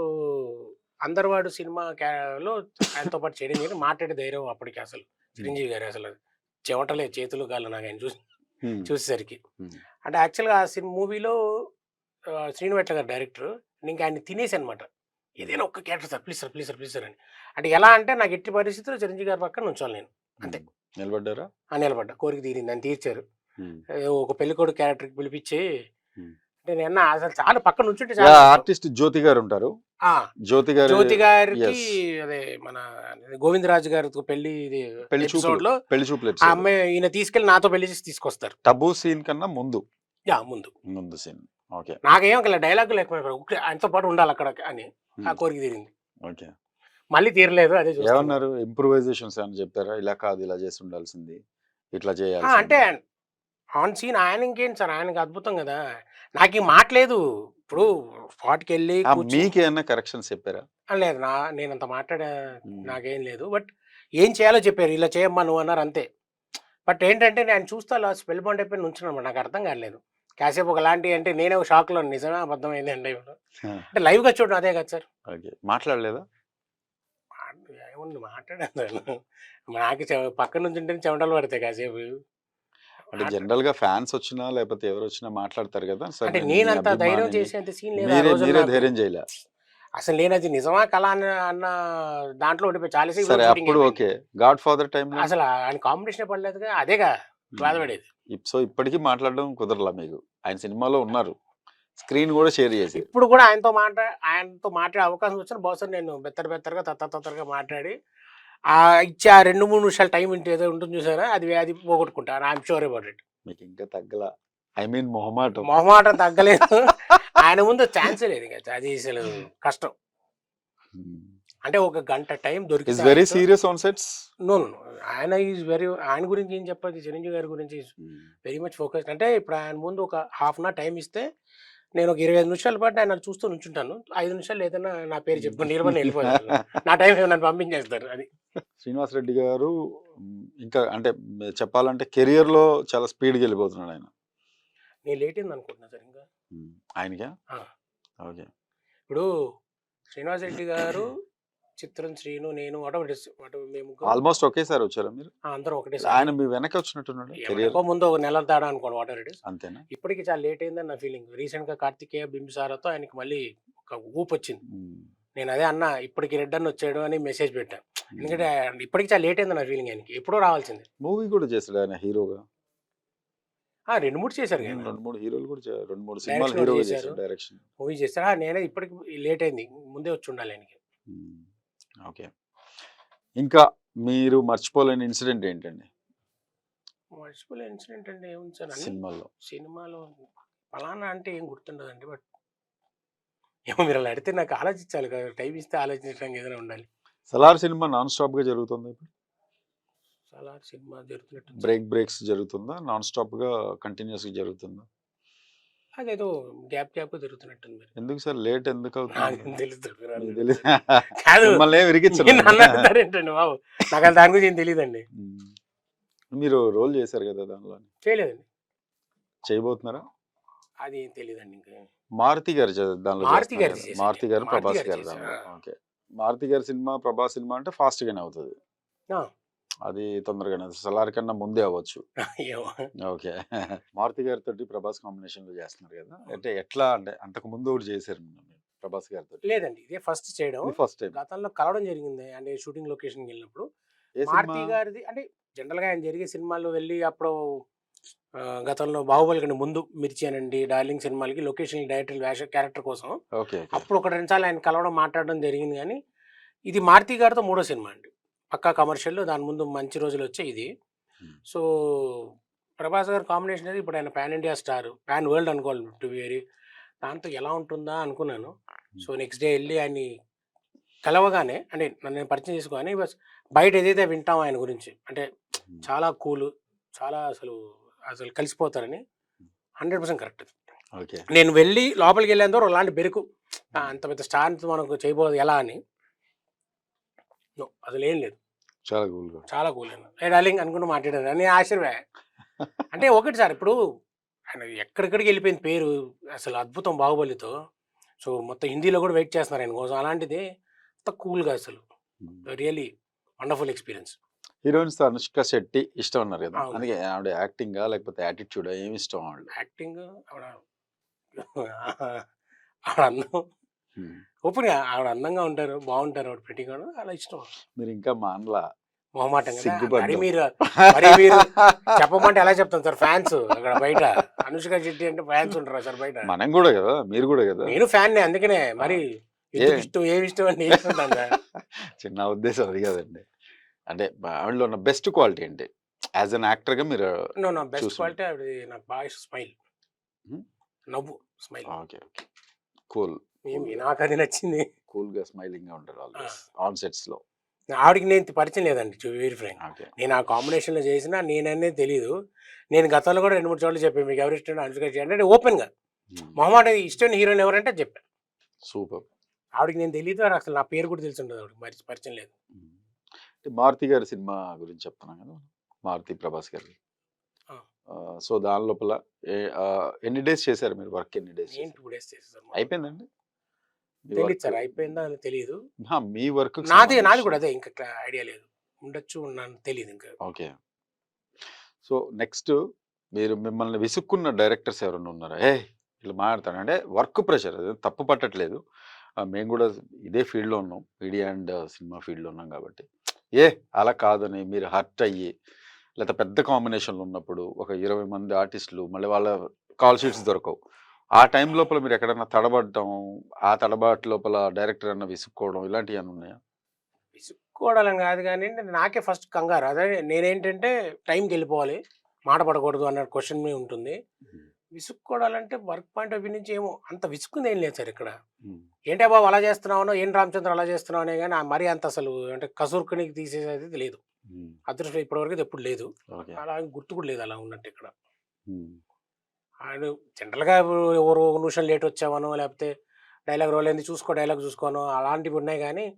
అందరివాడు సినిమా లో ఆయనతో పాటు చేయడం జరిగింది. మాట్లాడే ధైర్యం అప్పటికి అసలు చిరంజీవి గారు అసలు చెమటలే చేతులు కాళ్ళు నాకు ఆయన చూసేసరికి. అంటే యాక్చువల్‌గా ఆ మూవీలో శ్రీను వైట్ల గారు డైరెక్టర్. నేను ఆయన్ని తినేసానన్నమాట. ఏదైనా ఒక్క character sir please sir, please sir, please sir అని. అంటే ఎలా అంటే నాకు ఎట్టి పరిస్థితుల్లో చిరంజీవి గారి పక్కన నుంచోవాలి నేను. అంతే. నిలబడ్డారా? నిలబడ్డా. కోరిక తీరింది. నన్ను తీర్చారు. ఒక పెళ్ళికొడుకు క్యారెక్టర్‌కి పిలిపించి అంటే నేను అసలు చాలా పక్కన నుంచుంటే చాలా ఆర్టిస్ట్ జ్యోతి గారు ఉంటారు. జ్యోతి గారికి అదే మన గోవిందరాజు గారితో పెళ్లి ఎపిసోడ్‌లో పెళ్లి చూపులు ఆ అమ్మాయి ఈయన తీసుకెళ్ళి నాతో పెళ్లి చేసి తీసుకొస్తారు. టబూ సీన్ కన్నా ముందు ముందు సీన్. ఓకే. నాకేం ఒక డైలాగ్ లేకపోయారు. ఆయనతో పాటు ఉండాలి అక్కడ అని ఆ కోరిక తీరింది. ఓకే. మళ్ళీ తీరలేదు. అదే ఏమన్నారు? ఇంప్రూవైజేషన్స్ ఏమన్నా చెప్పారా? ఇలా కాదు ఇలా చేసి ఉండాల్సింది, ఇట్లా చేయాలి అంటే ఆన్ సీన్ ఆయన ఇంకేంటి సార్, ఆయనకి అద్భుతం కదా! నాకు మాట్లేదు. ఇప్పుడు స్పాట్‌కి వెళ్ళి మీకేమన్నా కరెక్షన్స్ చెప్పారా? లేదు. నేనంత మాట్లాడా నాకేం లేదు. బట్ ఏం చేయాలో చెప్పారు. ఇలా చేయమ్మా నువ్వు అన్నారు అంతే. బట్ ఏంటంటే నేను చూస్తా అలా స్పెల్ బౌండ్ అయిపోయి నుంచున్నాను. నాకు అర్థం కాలేదు. కాసేపు ఒకలాంటి అంటే నేనే ఒక షాక్‌లో నిజమే అబద్ధమైంది అంటే లైవ్‌గా చూడడం అదే కదా సార్. ఓకే. మాట్లాడలేదా? ఏముంది మాట్లాడాను. నాకు పక్కన నుంచి ఉంటేనే చెమటలు పడతాయి కాసేపు. అంటే జనరల్ గా ఫ్యాన్స్ వచ్చినా లేకపోతే ఎవరు వచ్చినా మాట్లాడతారు కదా. అంటే నేనంత ధైర్యం చేసేంత సీన్ లేదు. మీరే ధైర్యం చేయలే. అసలు నేను అది నిజమా కళ అన్న దాంట్లో ఉండిపోయి చాలా సరే అప్పుడు ఓకే. గాడ్ ఫాదర్ టైం అసలు ఆయన కాంబినేషన్ పడలేదుగా, అదేగా బాధపడేది. సో ఇప్పటికీ మాట్లాడడం కుదరలా మీకు? ఆయన సినిమాలో ఉన్నారు, స్క్రీన్ కూడా షేర్ చేసి. ఇప్పుడు కూడా ఆయనతో మాట్లాడే అవకాశం వచ్చిన బహుశా నేను బెత్తరగా తత్తరగా మాట్లాడి ఇచ్చే ఆ 2-3 నిమిషాలు టైం ఏదో ఉంటుంది చూసారా, అది పోగొట్టుకుంటాను. I'm sure about it. మీకు ఇంకా తగ్గలా? ఐ మీన్ మొహమాటం తగ్గలేదు. ఆయన ముందు ఛాన్సే లేదు కదా. అది అసలు కష్టం. అంటే ఒక గంట టైం దొరికింది. Very serious on sets. No ఆయన గురించి ఏం చెప్పాలి, చిరంజీవి గారి గురించి వెరీ మచ్ ఫోకస్డ్. అంటే ఇప్పుడు ఆయన ముందు ఒక హాఫ్ అన్ అవర్ టైం ఇస్తే నేను ఒక 25 నిమిషాల పాటు ఆయన చూస్తూ నుంచుంటాను. 5 నిమిషాలు ఏదైనా నా పేరు చెప్పుకొని నిలబడి వెళ్ళిపోతాను. నా టైం నన్ను పంపించేస్తారు. అది శ్రీనివాస్ రెడ్డి గారు ఇంకా అంటే చెప్పాలంటే కెరియర్ లో చాలా స్పీడ్గా వెళ్ళిపోతున్నాడు ఆయన. నేను లేట్ అయింది అనుకుంటున్నా సార్ ఇంకా ఆయనగా. ఓకే. ఇప్పుడు శ్రీనివాస్ రెడ్డి గారు, చిత్రం, శ్రీను, నేను మేము ఆల్మోస్ట్ ఒకేసారి వచ్చారా మీరు? అందరం ఒకటే. ఆయన మీ వెనక వచ్చినట్టున్నాడు. ముందు ఒక నెల తేడా అనుకోండి. What ever it is. అంతేనా? ఇప్పటికి చాలా లేట్ అయిందని నా ఫీలింగ్. రీసెంట్ గా కార్తికేయ బింబిసారాతో ఆయనకి మళ్ళీ ఒక ఊపు వచ్చింది. నేను అదే అన్నా, ఇప్పటికి రెడ్ అన్న వచ్చాడు అని మెసేజ్ పెట్టాను. ఎందుకంటే ఇప్పటికి చాలా లేట్ అయింది నా ఫీలింగ్. ఆయనకి ఎప్పుడో రావాల్సింది. మూవీ కూడా చేశాడు ఆయన హీరోగా. 2-3 చేశారు. 2-3 హీరోలు కూడా 2-3 సినిమాలు హీరోగా చేశారు. డైరెక్షన్ మూవీ చేశారు. నేనే ఇప్పటికి లేట్ అయింది, ముందే వచ్చి ఉండాలి ఆయనకి. ఓకే. ఇంకా మీరు మర్చిపోలేని ఇన్సిడెంట్ ఏంటండి? మర్చిపోలేని ఇన్సిడెంట్ అంటే ఏముంది సార్, సినిమాలో ఫలానా అంటే ఏం గుర్తుండదండి. బట్ ఏమో మీరు అలా అడిగితే నాకు ఆలోచించాలి కదా, టైం ఇస్తే ఆలోచించడానికి ఏదైనా ఉండాలి. సలార్ సినిమా నాన్ స్టాప్ గా జరుగుతుంది ఇప్పుడు? సలార్ సినిమా జరుగుతున్నట్టు బ్రేక్స్ జరుగుతుందా? నాన్ స్టాప్ గా కంటిన్యూస్ గా జరుగుతుందా? అదేదో గ్యాప్ జరుగుతున్నట్టుంది. ఎందుకు సార్ లేట్ ఎందుకు అవుతుంది? బాబు నాకు దాని గురించి ఏం తెలియదండి. మీరు రోల్ చేశారు కదా దానిలో? చేయలేదండి. చేయబోతున్నారా? అది ఏం తెలియదండి. ఇంకా మారుతి గారు దానిలో మారుతి గారు ప్రభాస్ గారు. ఓకే. మారుతి గారి సినిమా ప్రభాస్ సినిమా అంటే ఫాస్ట్ గానే అవుతుంది. అది తొందరగానే, సలార్ కన్నా ముందే అవ్వచ్చు. ఓకే. మారుతి గారితో ప్రభాస్ కాంబినేషన్ లో చేస్తున్నారు కదా, అంటే ఎట్లా అంటే అంతకు ముందు ఒకటి చేశారు ప్రభాస్ గారితో? లేదండి. ఇదే ఫస్ట్ చేయడం. ఇది ఫస్ట్ టైం. గతంలో కలవడం జరిగింది. అంటే షూటింగ్ లొకేషన్‌కి వెళ్ళినప్పుడు. ఏ సినిమా? మారుతి గారిది అంటే జనరల్‌గా ఆయన జరిగే సినిమాల్లో వెళ్ళి అప్పుడు గతంలో 'బాహుబలి' కంటే ముందు 'మిర్చి' అనండి, 'డార్లింగ్' సినిమాలకి లొకేషన్ డైరెక్టర్ క్యారెక్టర్ కోసం ఓకే. ఓకే. అప్పుడు ఒకటి 2 సార్లు ఆయన కలవడం, మాట్లాడడం జరిగింది గానీ, ఇది మారుతి గారితో మూడో సినిమా అండి. పక్కా కమర్షియల్. దాని ముందు 'మంచి రోజులొచ్చాయి' ఇది. హ్మ్. సో, ప్రభాస్ గారి కాంబినేషన్ అనేది ఇప్పుడు ఆయన pan India star. Pan world అనుకోవాలి టు బి వెరీ. దాంతో ఎలా ఉంటుందా అనుకున్నాను. సో, నెక్స్ట్ డే ఎళ్లి ఆయన్ని కలవగానే అంటే నన్ను నేను పరిచయం చేసుకోగానే బయట ఏదైతే వింటామో ఆయన గురించి అంటే హ్మ్. చాలా కూల్, చాలా అసలు కలిసిపోతారని 100% కరెక్ట్. ఓకే. నేను వెళ్ళి లోపలికి వెళ్ళేంత వరకు అలాంటి బెరుకు అంత పెద్ద స్టార్‌తో మనకు చేయబోదు ఎలా అని. నో అసలేం లేదు. చాలా కూల్‌గా. చాలా కూల్ ఆయన. ఏ డార్లింగ్ అనుకుంటూ మాట్లాడాను. నేను ఆశ్చర్యపోయా. అంటే ఒకటి సార్ ఇప్పుడు ఆయన ఎక్కడిక్కడికి వెళ్ళిపోయింది పేరు. అసలు అద్భుతం 'బాహుబలితో'. సో, మొత్తం హిందీలో కూడా వెయిట్ చేస్తున్నారు ఆయన కోసం. అలాంటిది అంత కూల్‌గా అసలు. హ్మ్. Really wonderful experience. హీరోయిన్స్‌తో అనుష్క శెట్టి ఇష్టం అన్నారు కదా! అవును. అందుకే ఆవిడ యాక్టింగా లేకపోతే యాటిట్యూడా ఏమి ఇష్టం ఆవిడ? యాక్టింగ్ ఆవిడ ఆవిడ అందం హ్మ్. ఓపెన్‌గా ఆవిడ అందంగా ఉంటారు. బాగుంటారు. ఆవిడ ప్రెట్టీగా అలా ఇష్టం. మీరు ఇంకా మానలా మొహమాటం కదా! సిగ్గుపడ్డం. మరి మీరు చెప్పమంటే ఎలా చెప్తాం సార్ ఫ్యాన్స్ అక్కడ బయట. అనుష్క శెట్టి అంటే ఫ్యాన్స్ ఉంటారా సార్ బయట? మనం గూడా గదా! మీరు గూడా గదా! నేను ఫ్యాన్‌నే అందుకనే ఆ! మరి ఏ ఎందుకు ఇష్టం, ఏమి ఇష్టం అని నేను చెప్తాను సార్. చిన్న ఉద్దేశం అది కాదండి. అంటే ఆవిడలో ఉన్న బెస్ట్ క్వాలిటీ ఏంటి? యాస్ ఎన్ యాక్టర్‌గా మీరు నా బెస్ట్ చూసుంటారు. క్వాలిటీ ఆవిడది నాకు బాగా ఇష్టం స్మైల్. హ్మ్. నవ్వు స్మైల్. ఓకే. ఓకే. కూల్. కూల్‌గా. నాకది నచ్చింది. కూల్‌గా స్మైలింగ్‌గా ఉంటారు ఆ! ఆల్‌వేస్ ఆన్ సెట్స్‌లో. ఆవిడకి నేను పరిచయం లేదండి to be very frank. Okay. నేను ఆ కాంబినేషన్‌లో చేసినా నేననేది తెలీదు. నేను గతంలో కూడా 2, 3 చోట్ల చెప్పాను. మీకు ఎవరు ఇష్టం అనుష్క శెట్టి అంటే ఓపెన్‌గా. హ్మ్. మొహమాటం ఇష్టమైన హీరోయిన్ ఎవరంటే చెప్పాను. సూపర్. ఆవిడకి నేను తెలీదు. అసలు నా పేరు కూడా తెలిసుండదు ఆవిడకి. పరిచయం లేదు. హ్మ్. అంటే 'మారుతి' గారి సినిమా గురించి చెప్తున్నాం గదా! 'మారుతి' ప్రభాస్ గారిది. ఆ! సో, దాని లోపల ఎన్ని డేస్ చేశారు మీరు? వర్క్ ఎన్ని డేస్ నేను చేశారు? 2 డేస్ చేసేసాను మొత్తం. అయిపోయిందండి? మీ తెలీదు వర్క్ సార్ అయిపోయిందా అని తెలీదు. అహా! మీ వర్క్‌కి నాది కూడా సంబంధించింది. అదే ఇంకా ఐడియా లేదు. ఉండొచ్చు ఉన్నాను తెలీదు ఇంకా. ఓకే. సో, నెక్స్ట్ మీరు మిమ్మల్ని విసుక్కున్న డైరెక్టర్స్ ఎవరైనా ఉన్నారా? ఏయ్! ఇలా మాట్లాడతాను అంటే వర్క్ ప్రెషర్ అది తప్పు పట్టట్లేదు. మేము గూడా ఇదే ఫీల్డ్‌లో ఉన్నాం. మీడియా అండ్ సినిమా ఫీల్డ్‌లో ఉన్నాం కాబట్టి. అలా కాదని మీరు హర్ట్ అయ్యి, లేతే పెద్ద కాంబినేషన్‌లో ఉన్నప్పుడు ఒక 20 మంది ఆర్టిస్టులు మళ్ళీ వాళ్ళ కాల్ షీట్స్ దొరకవు. ఆ టైం లోపల మీరు ఎక్కడైనా తడబడ్డం, ఆ తడబాటు లోపల డైరెక్టర్ అన్న విసుక్కోవడం ఇలాంటియేమన్నా ఉన్నాయా? విసుక్కోవడాలని కాదు గానీండి నాకే ఫస్ట్ కంగారు. అదే నేనేంటంటే టైంకెళ్ళిపోవాలి. మాట పడకూడదు అన్న క్వెషన్ మీ ఉంటుంది. హ్మ్. విసుక్కోవడాలంటే వర్క్ పాయింట్ ఆఫ్ వ్యూ నుంచి ఏమో అంత విసుక్కుందేం లేదు సార్ ఇక్కడ. హ్మ్. ఏంటే బాబు అలా చేస్తున్నావనో, ఏం రామచంద్ర అలా చేస్తున్నావు అనే గాని మరీ అంత అసలు అంటే కసురుకునికి తీసేసేది లేదు. హ్మ్. అదృష్టం ఇప్పటివరకు ఇది ఎప్పుడు లేదు. ఓకే. అలా గుర్తు కూడా లేదు అలా ఉన్నట్టు ఇక్కడ. హ్మ్. అండ్ జనరల్‌గా ఎవరో ఒక నిమిషం లేట్ వచ్చామనో, లేకపోతే డైలాగ్ రోల్ అయింది డైలాగ్ చూసుకోనో అలాంటివి ఉన్నాయి గానీ,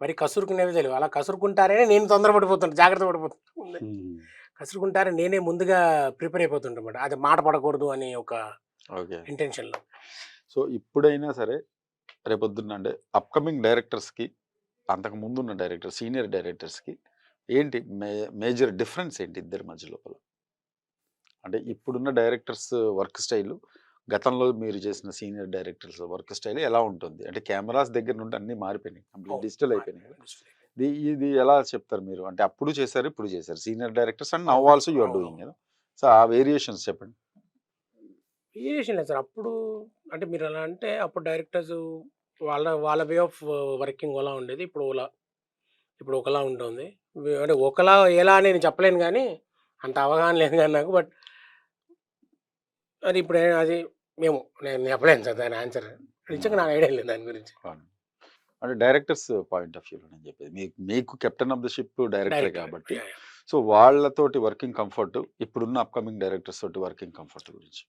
మరి కసురుకునేవి తెలివు. అలా కసురుకుంటారని నేను తొందరపడిపోతుంటా. జాగ్రత్త పడిపోతుంటా ముందే. హ్మ్. కసురుకుంటారని నేనే ముందుగా ప్రిపేర్ అయిపోతుంటామాట. అది మాట పడకూడదు అనే ఒక ఓకే. ఇంటెన్షన్‌లో. సో, ఇప్పుడైనా సరే రేపొద్దున్న అంటే అప్‌కమింగ్ డైరెక్టర్స్‌కి, అంతకు ముందున్న డైరెక్టర్ సీనియర్ డైరెక్టర్స్‌కి ఏంటి మేజర్ డిఫరెన్స్ ఏంటి ఇద్దరి మధ్య లోపల? అంటే ఇప్పుడున్న డైరెక్టర్స్ వర్క్ స్టైలు, గతంలో మీరు చేసిన సీనియర్ డైరెక్టర్స్ వర్క్ స్టైల్ ఎలా ఉంటుంది? అంటే కెమెరాస్ దగ్గర నుండి అన్నీ మారిపోయినాయి. కంప్లీట్ అవును. డిజిటల్ అయిపోయినాయి కదా! ఇది ఎలా చెప్తారు మీరు? అంటే అప్పుడు చేశారు, ఇప్పుడు చేశారు. సీనియర్ డైరెక్టర్స్ అండ్ నౌ అవును. ఆల్సో యూ ఆర్ డూయింగ్ అవునవును. కదా! సో, ఆ వేరియేషన్స్ చెప్పండి. వేరియేషన్ లేదు సార్. అప్పుడు అంటే మీరలా అంటే అప్పుడు డైరెక్టర్స్ వాళ్ళ వాళ్ళ వే ఆఫ్ వర్కింగ్ ఒకలా ఉండేది. ఇప్పుడు ఒకలా ఉంటుంది. అంటే ఒకలా ఎలా అని నేను చెప్పలేను గానీ, అంత అవగాహన లేదు గానీ నాకు. బట్ అది ఇప్పుడు అది నేను చెప్పలేను సార్ దాని ఆన్సర్. నిజంగా హ్మ్. నాకు ఐడియా లేదు దాని గురించి. అవును. అంటే డైరెక్టర్స్ పాయింట్ ఆఫ్ వ్యూలో నేను చెప్పేది. మీకు కెప్టెన్ ఆఫ్ ద షిప్ డైరెక్టరే డైరెక్టర్. కాబట్టి. యాహ్! యాహ్! సో, వాళ్ళతోటి వర్కింగ్ కంఫర్ట్, ఇప్పుడున్న అప్‌కమింగ్ డైరెక్టర్స్ తోటి వర్కింగ్ కంఫర్ట్ గురించి.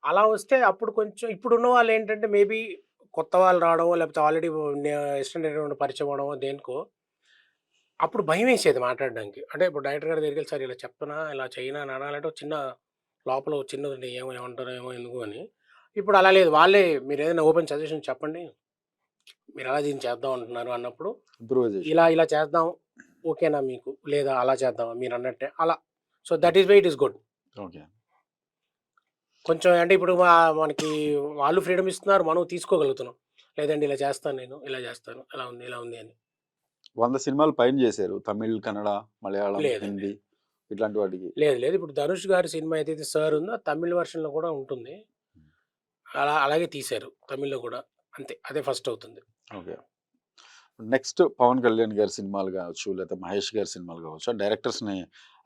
అలా వస్తే అప్పుడు కొంచెం ఇప్పుడున్న వాళ్ళేంటంటే మేబీ కొత్త వాళ్ళు రావడమో, లేకపోతే ఆల్రెడీ అసిస్టెంట్ డైరెక్టర్ పరిచయం అవ్వడమో దేనికో, అప్పుడు భయమేసేది మాట్లాడడానికి. అంటే ఇప్పుడు డైరెక్టర్ గారి దగ్గరికెళ్ళి సార్ ఇలా చెప్తున్నా, ఇలా చేయనా అని అనాలంటే ఒక చిన్న లోపల ఒక చిన్నది ఏమంటారో ఏమో ఎందుకు అని. ఇప్పుడు అలా లేదు. వాళ్ళే మీరేదైనా ఓపెన్ సజెషన్ చెప్పండి. మీరెలా దీన్ని చేద్దాం అంటున్నారు అన్నప్పుడు, ఇంప్రూవైజేషన్. ఇలా చేద్దాం. ఓకేనా మీకు? లేదా అలా చేద్దామా మీరన్నట్టే అలా. So, that is why it is good. Okay. కొంచెం అంటే ఇప్పుడు మనకి వాళ్ళు ఫ్రీడమ్ ఇస్తున్నారు. మనం తీసుకోగలుగుతున్నాం. లేదండి ఇలా చేస్తాను నేను, ఇలా చేస్తాను, ఇలా ఉంది అని. 100 సినిమాలు పైన చేశారు. తమిళ్, కన్నడ, మలయాళం, లేదండి. హిందీ ఇట్లాంటి వాటికి. లేదు. ఇప్పుడు 'ధనుష్' గారి సినిమా ఏదైతే 'సార్' ఉందో తమిళ్ వెర్షన్‌లో కూడా ఉంటుంది. అలాగే తీశారు తమిళ్‌లో కూడా. అంతే. అదే ఫస్ట్ అవుతుంది. ఓకే. నెక్స్ట్ 'పవన్ కళ్యాణ్' గారి సినిమాలు కావచ్చు, లేకపోతే 'మహేష్' గారి సినిమాలు కావచ్చు, డైరెక్టర్స్‌ని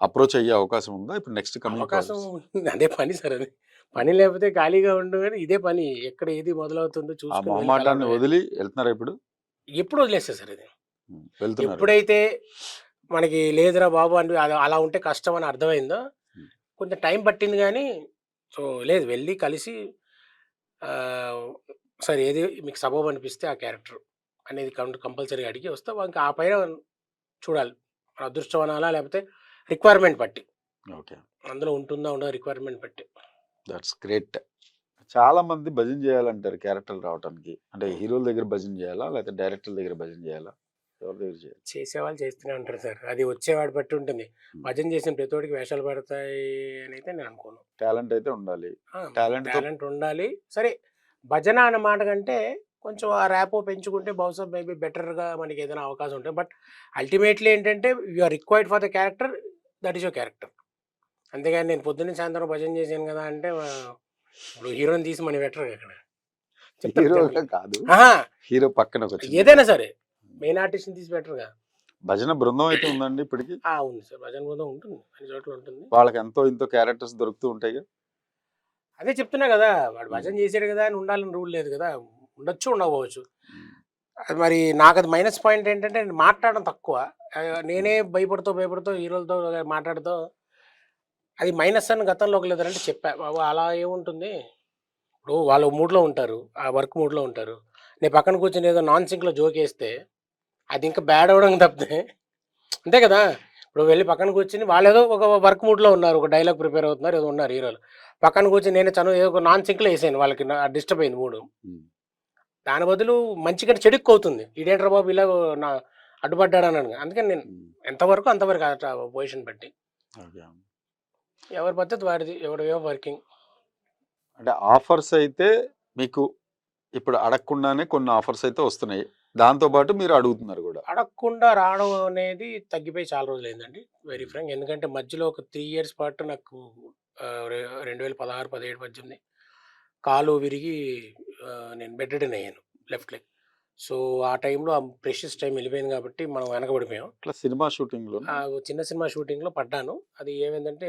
అప్రోచ్ అయ్యే అవకాశం ఉందా? ఇప్పుడు నెక్స్ట్ కమింగ్ అవకాశం ప్రాజెక్ట్స్. అదే పని సార్ అది. పని లేకపోతే ఖాళీగా ఉండు గాని ఇదే పని. ఎక్కడ ఏది మొదలవుతుందో ఆ చూసుకొని వెళ్లి మొహమాటాన్ని కలవడమే. వదిలి వెళ్తున్నారా ఇప్పుడు? ఎప్పుడు వదిలేసా సార్ ఇది. వెళ్తున్నారు. ఎప్పుడైతే మనకి లేదురా బాబు అని అలా ఉంటే కష్టం అని అర్థమైందో, హ్మ్. కొంచెం టైం పట్టింది గానీ, సో లేదు వెళ్లి కలిసి ఆహ్, సార్ ఏది మీకు సబబు అనిపిస్తే ఆ క్యారెక్టర్ అనేది కంపల్సరీగా అడిగి వస్తే ఇంకా ఆ పైన చూడాలి. మన అదృష్టం అనాలా? లేకపోతే రిక్వైర్మెంట్ బట్టి. ఓకే. అందులో ఉంటుందా? ఉండదా? రిక్వైర్మెంట్ బట్టి. That's great. చాలా మంది భజన చేయాలంటారు క్యారెక్టర్లు రావటానికి. అంటే హీరోల దగ్గర భజన చేయాలా? లేకపోతే డైరెక్టర్ల దగ్గర భజన చేయాలా? ఎవరి దగ్గర చేయాలి? చేసేవాళ్ళు చేస్తూనే ఉంటారు సార్. అది వచ్చేవాడి బట్టి ఉంటుంది. హ్మ్. భజన చేసిన ప్రతోడికి వేషాలు పడతాయి అనైతే నేను అనుకోను. టాలెంట్ అయితే ఉండాలి. ఆ! టాలెంట్‌తో టాలెంట్ ఉండాలి. సరే భజన అన్న మాట కంటే కొంచెం ఆ ర్యాపో పెంచుకుంటే బహుశా మేబీ బెటర్‌గా మనకేదైనా అవకాశం ఉంటుంది. బట్ అల్టిమేట్‌లీ ఏంటంటే you are required for the character. That is your character. అంతేగాని నేను పొద్దున్న సాయంత్రం భజన చేశాను కదా! అంటే ఇప్పుడు హీరోని తీసి మనం పెట్టరుగా ఇక్కడ. చెప్తారు హీరోగా జనరల్‌గా. కాదు. అహా! హీరో పక్కన ఒక చిన్న ఏదైనా సరే మెయిన్ ఆర్టిస్ట్‌ని తీసి పెట్టరుగా. భజన బృందం అయితే ఉందండి ఇప్పటికి? ఉంది సార్. భజన బృందం ఉంటుంది. అన్ని చోట్ల ఉంటుంది. వాళ్ళకి ఎంతో ఇంతో క్యారెక్టర్స్ దొరుకుతూ ఉంటాయిగా? అదే చెప్తున్నా గదా! వాడు హ్మ్. భజన చేసాడు గదా! అని ఉండాలని రూల్ లేదు గదా! ఉండొచ్చు, ఉండకపోవచ్చు. హ్మ్. అది మరి నాకది మైనస్ పాయింట్ ఏంటంటే నేను మాట్లాడడం తక్కువ. నేనే భయపడుతూ హీరోలతో మాట్లాడుతూ అది మైనస్ అని గతంలో ఒకళ్ళెవరంటే చెప్పా. బాబు అలా ఏముంటుంది. ఇప్పుడు వాళ్ళు మూడ్‌లో ఉంటారు. ఆ వర్క్ మూడ్‌లో ఉంటారు. నేను పక్కన కూర్చొని ఏదో నాన్ సింక్‌లో జోకేస్తే అది ఇంకా బ్యాడ్ అవ్వడం తప్పితే అంతే కదా! ఇప్పుడు వెళ్లి పక్కన కూర్చొని వాళ్ళేదో ఒక వర్క్ మూడ్‌లో ఉన్నారు. ఒక డైలాగ్ ప్రిపేర్ అవుతున్నారు. ఏదో ఉన్నారు హీరోలు. పక్కన కూర్చొని నేనే ఏదో ఒక నాన్ సింక్‌లో ఏసాను. వాళ్ళకి డిస్టర్బ్ అయింది మూడు. హ్మ్. దాని బదులు మంచి కంటే చెడు ఎక్కువవుతుంది. ఈడేంట్రా బాబు ఇలా నా అడ్డుపడ్డాడనని. అందుకని నేను హ్మ్. ఎంతవరకు అంతవరకు పొజిషన్ బట్టి. ఓకే. ఎవరి పద్ధతి వాడిది. ఎవడి వే ఆఫ్ వర్కింగ్. అంటే ఆఫర్స్ అయితే మీకు ఇప్పుడు అడగకుండానే కొన్ని ఆఫర్స్ అయితే వస్తున్నాయి. దాంతో పాటు మీరు అడుగుతున్నారు గూడా. అడగకుండా రావడం అనేది తగ్గిపోయి చాలా రోజులైందండి. వెరీ హ్మ్. ఫ్రాంక్. ఎందుకంటే మధ్యలో ఒక 3 ఇయర్స్ పాటు నాకు ఆహ్, రె 2016, 17, 18 కాలు విరిగి నేను బెడ్ రిడెన్ అయ్యాను. Left leg. సో, ఆ టైంలో ఆ ప్రెషియస్ టైమ్ వెళ్ళిపోయింది కాబట్టి మనం వెనకబడిపోయాం. ఇట్లా సినిమా షూటింగ్‌లోనా? ఓ చిన్న సినిమా షూటింగ్‌లో పడ్డాను. అది ఏమైందంటే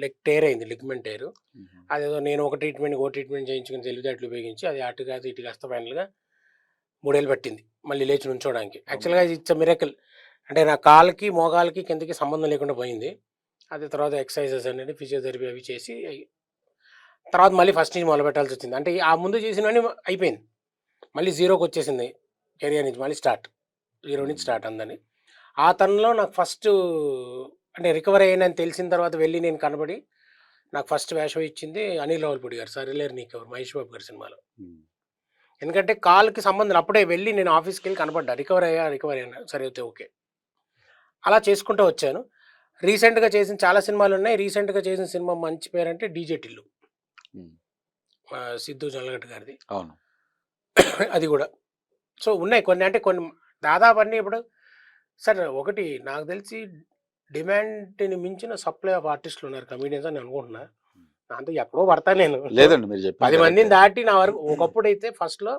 లెగ్ టేర్ అయింది. లిగమెంట్ టేరు. హుహు. అదేదో నేను ఒక ట్రీట్మెంట్, ఇంకో ట్రీట్మెంట్ చేయించుకొని తెలివితేటలు ఉపయోగించి అది అటు కాస్త ఇటు కాస్త ఫైనల్‌గా 3 ఏళ్ళు పట్టింది. మళ్ళీ లేచి నుంచోడానికి. అమ్మో! యాక్చువల్‌గా ఇట్స్ ఎ మిరకిల్. అంటే నా కాళ్ళకి, మోకాళ్ళకి, కిందకి సంబంధం లేకుండా పోయింది. అది తర్వాత ఎక్సర్‌సైజెస్ అనేది ఫిజియోథెరపీ అవి చేసి తర్వాత మళ్ళీ ఫస్ట్ నుంచి మొదలుపెట్టాల్సొచ్చింది. అంటే ఆ ముందు చేసినవన్నీ అయిపోయింది. మళ్ళీ జీరోకొచ్చేసింది. కెరియర్ నుంచి మళ్ళీ స్టార్ట్. జీరో నుంచి హ్మ్. స్టార్ట్ అందని. ఆ తరుణంలో నాకు ఫస్టు అంటే రికవర్ అయ్యానని తెలిసిన తర్వాత వెళ్లి నేను కనబడి నాకు ఫస్ట్ వేషం ఇచ్చింది అనిల్ రావిపూడి గారు 'సరిలేరు నీకెవరు' మహేష్ బాబు గారి సినిమాలో. హ్మ్. ఎందుకంటే కాలుకి సంబంధం అప్పుడే వెళ్లి నేను ఆఫీస్‌కెళ్ళి కనపడ్డా. రికవర్ అయ్యాను. సరే అయితే ఓకే. అలా చేసుకుంటూ వచ్చాను. రీసెంట్‌గా చేసిన చాలా సినిమాలున్నాయి. రీసెంట్‌గా చేసిన సినిమా మంచి పేరంటే 'డీజే టిల్లు' హ్మ్. సిద్ధు జొన్నలగడ్డ గారిది. అవును. అది గూడా. సో, ఉన్నాయి కొన్ని అంటే కొన్ని దాదాపు అన్నీ ఇప్పుడు సార్ ఒకటి నాకు తెలిసి డిమాండ్‌ని మించిన సప్లై ఆఫ్ ఆర్టిస్ట్‌లున్నారు కమెడియన్స్ అని నేను అనుకుంటున్నా. హ్మ్. దాంతో ఎక్కడో పడతాను నేను. లేదండి మీరు చెప్పింది 10 కరెక్టే. మందిని దాటి నా వరకు ఒకప్పుడైతే ఫస్ట్‌లో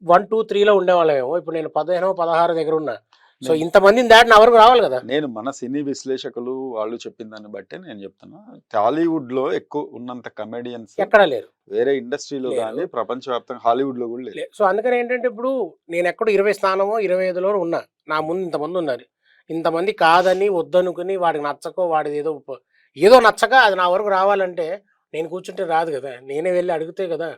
1, 2, 3లో ఉండేవాళ్ళమేమో. ఇప్పుడు నేను 15, 16 దగ్గరున్నా. సో, నేను ఇంతమందిని దాటి నా వరకు రావాలి గదా! నేను మన సినీ విశ్లేషకులు వాళ్ళు చెప్పిన దాన్ని బట్టే నేను చెప్తున్నా. టాలీవుడ్‌లో ఎక్కువ ఉన్నంత కమెడియన్స్ ఎక్కడా లేరు. వేరే ఇండస్ట్రీలో లేరు. గాని, ప్రపంచవ్యాప్తంగా హాలీవుడ్‌లో గూడా లేరు. సో, అందుకని ఏంటంటే ఇప్పుడు నేనెక్కడో 20 స్థానమో, 25లోనో ఉన్నా. నా హ్మ్. ముందు ఇంతమందున్నారు. ఇంతమంది కాదని, వద్దనుకుని, వాడికి నచ్చకో, వాడిదేదో ఏదో నచ్చక అది నా వరకు రావాలంటే నేను కూర్చుంటే రాదు గదా! నేనే వెళ్లి అడిగితే గదా!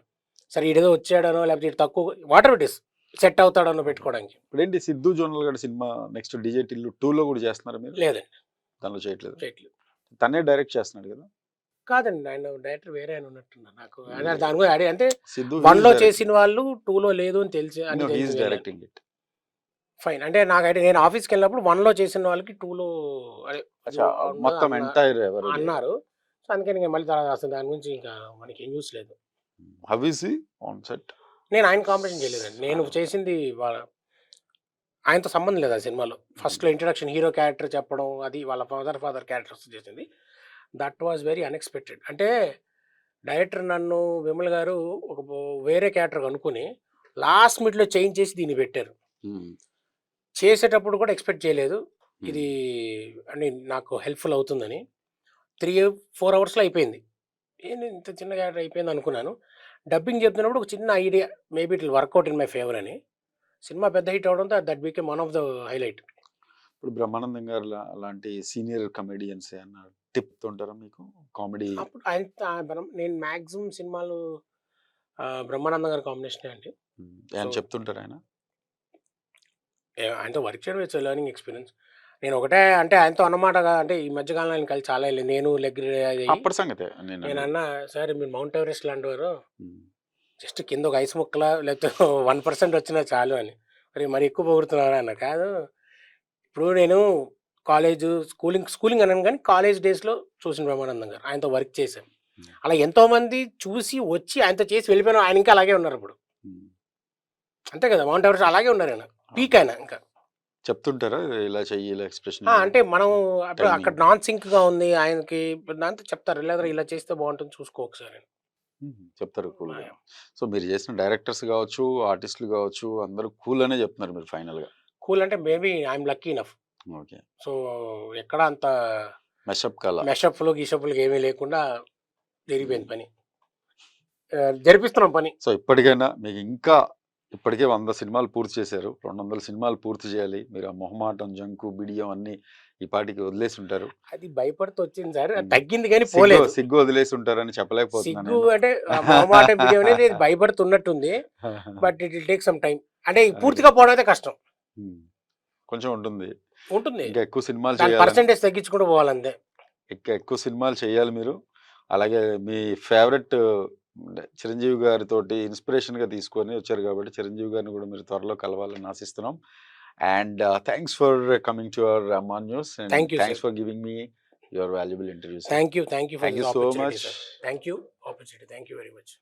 సరే ఈడేదో వచ్చాడనో, లేకపోతే ఈడు తక్కువ వాటెవర్ ఇట్ ఈస్ సెట్ అవుతాడనో ఓకే. పెట్టుకోవడానికి. ఇప్పుడేంటి 'సిద్ధు జొన్నలగడ్డ' సినిమా నెక్స్ట్ 'డీజే టిల్లు 2లో గూడా చేస్తున్నారా మీరు? లేదండి. దానిలో చేయట్లేదా? చేయట్లేదు. తనే డైరెక్ట్ చేస్తున్నాడు గదా! కాదండి. ఆయన డైరెక్టర్ వేరే ఆయన ఉన్నట్టున్నారు. నాకు అదే లే దాని గురించి అంటే 'సిద్ధు' హి ఈస్ 1లో చేసిన డైరెక్టింగ్. వాళ్ళు 2లో లేదు అని తెలిసి నో హి తెలిసి ఈస్ వెళ్ళాను. Directing it. ఫైన్. అంటే నాకైతే నేను ఆఫీస్‌కెళ్ళినప్పుడు 1లో చేసిన వాళ్ళకి 2లో అదే అచ్చా! ఉండదు మొత్తం ఎంటైర్ ఎవరు లేరు. అన్నారు. సో, అందుకని ఇంక మళ్ళీ తర్వాత అసలు దాని గురించి ఇంకా మనకేం న్యూస్ లేదు. How is he on set? నేను ఆయన కాంబినేషన్ చేయలేదండి. నేను చేసింది ఆయనతో సంబంధం లేదు ఆ సినిమాలో. ఫస్ట్‌లో ఇంట్రడక్షన్ హీరో క్యారెక్టర్ చెప్పడం, అది వాళ్ళ ఫాదర్ క్యారెక్టర్స్ చేసింది. That was very unexpected. అంటే డైరెక్టర్ నన్ను విమల్ గారు ఒక వేరే క్యారెక్టర్ అనుకుని లాస్ట్ మినిట్‌లో చేంజ్ చేసి దీన్ని పెట్టారు. హ్మ్. చేసేటప్పుడు కూడా ఎక్స్‌పెక్ట్ చేయలేదు. హ్మ్. ఇది అంటే నాకు హెల్ప్‌ఫుల్ అవుతుందని. 3, 4 అవర్స్‌లో అయిపోయింది. ఏంది ఇంత చిన్న క్యారెక్టర్ అయిపోయింది అనుకున్నాను. డబ్బింగ్ చెప్తున్నప్పుడు ఒక చిన్న idea maybe it will work out in my favour అని. సినిమా పెద్ద హిట్ అవ్వడంతో that became one of the highlight. ఇప్పుడు బ్రహ్మానందం గారు అలాంటి సీనియర్ కమెడియన్స్ ఏమన్నా చెప్తుంటారా మీకు? కామెడీ అప్పుడు ఆయన నేను మాక్సిమం సినిమాలు బ్రహ్మానందం గారి కాంబినేషనే అండి. సో, ఏమన్నా చెప్తుంటారా ఆయన? ఆయనతో వర్క్ చేయడం ఇట్స్ లెర్నింగ్ ఎక్స్‌పీరియన్స్. నేను ఒకటే అంటే ఆయనతో అన్నమాటగా అంటే ఈ మధ్య కాలంలో ఆయన కలిసి చాలా వెళ్ళింది. నేను లెగ్ అయ్యి అప్పటి సంగతే నేననేది. నేనన్నా, "సార్ మీరు మౌంట్ ఎవరెస్ట్ లాంటివారు. హ్మ్. జస్ట్ కింద ఒక ఐస్ ముక్కలా లేకపోతే 1% వచ్చినా చాలు" అని. మరి ఎక్కువ పొగుడుతున్నారా అన్నా. "కాదు ఇప్పుడు నేను స్కూలింగ్ అనను గానీ కాలేజ్ డేస్‌లో చూసిన బ్రహ్మానందం గారు. ఆయనతో వర్క్ చేశాను. హ్మ్. అలా ఎంతోమంది చూసి వచ్చి ఆయనతో చేసి వెళ్ళిపోయిన ఆయన ఇంకా అలాగే ఉన్నారిప్పుడు. హ్మ్. అంతే కదా! మౌంట్ ఎవరెస్ట్ అలాగే ఉన్నారాయన. అవును. పీక్ ఆయన ఇంకా. చెప్తుంటారా? ఇలా చెయ్యి, ఇలా ఎక్స్‌ప్రెషన్ ఇవ్వు, అంటే మనం అప్పుడు అక్కడ టైమింగ్. నాన్ సింక్‌గా ఉంది. ఆయనకి దాంతో చెప్తారు. "లేదురా ఇలా చేస్తే బావుంటుంది చూసుకో ఒకసారి" అని. చెప్తారు కూల్‌గా. యాహ్! సో, మీరు చేసిన డైరెక్టర్స్ గావచ్చు, ఆర్టిస్ట్‌లు గావచ్చు, అందరూ కూల్ అనే చెప్తున్నారు మీరు ఫైనల్‌గా. కూల్ అంటే maybe I'm lucky enough. Okay. So, ఎక్కడ అంత మెషప్ కాలా. గిషప్‌లు ఏమీ లేకుండా హ్మ్. జరిగిపోయింది పని. జరిపిస్తున్నాం పని. సో, ఇప్పటికైనా మీకు ఇంకా ఇప్పటికే 100 సినిమాలు పూర్తి చేశారు. 200 సినిమాలు పూర్తి చేయాలి. మీరు ఆ మొహమాటం, జంకు, బిడియం అన్నీ ఈ పాటికి వదిలేసుంటారు. అది భయపడుతూ వచ్చింది సార్. అది హ్మ్. తగ్గింది గానీ సిగ్గు పోలేదు. సిగ్గు వదిలేసుంటారని చెప్పలేకపోతున్నా సిగ్గు నేను. అంటే మొహమాటం, బిడియం అనేది భయపడుతున్నట్టుంది. But it will take some time. అంటే ఓకే. పూర్తిగా పోవడం అయితే కష్టం. హ్మ్. కొంచెం ఉంటుంది. ఉంటుంది. ఇంకా ఎక్కువ సినిమాలు దాని చేయాలని, పర్సెంటేజ్ తగ్గించుకుంటూ పోవాలంతే. ఇంకా ఎక్కువ సినిమాలు చేయాలి మీరు. అలాగే మీ ఫేవరెట్ అంటే చిరంజీవి గారితోటి ఇన్‌స్పిరేషన్‌గా తీసుకొని వచ్చారు కాబట్టి, చిరంజీవి గారిని కూడా మీరు త్వరలో కలవాలని ఆశిస్తున్నాం. And thanks for coming to our Amman news and thank you thanks sir. For giving me your valuable interview sir. Thank you for thank this you so opportunity much. Sir. Thank you. Opportunity. Thank you very much.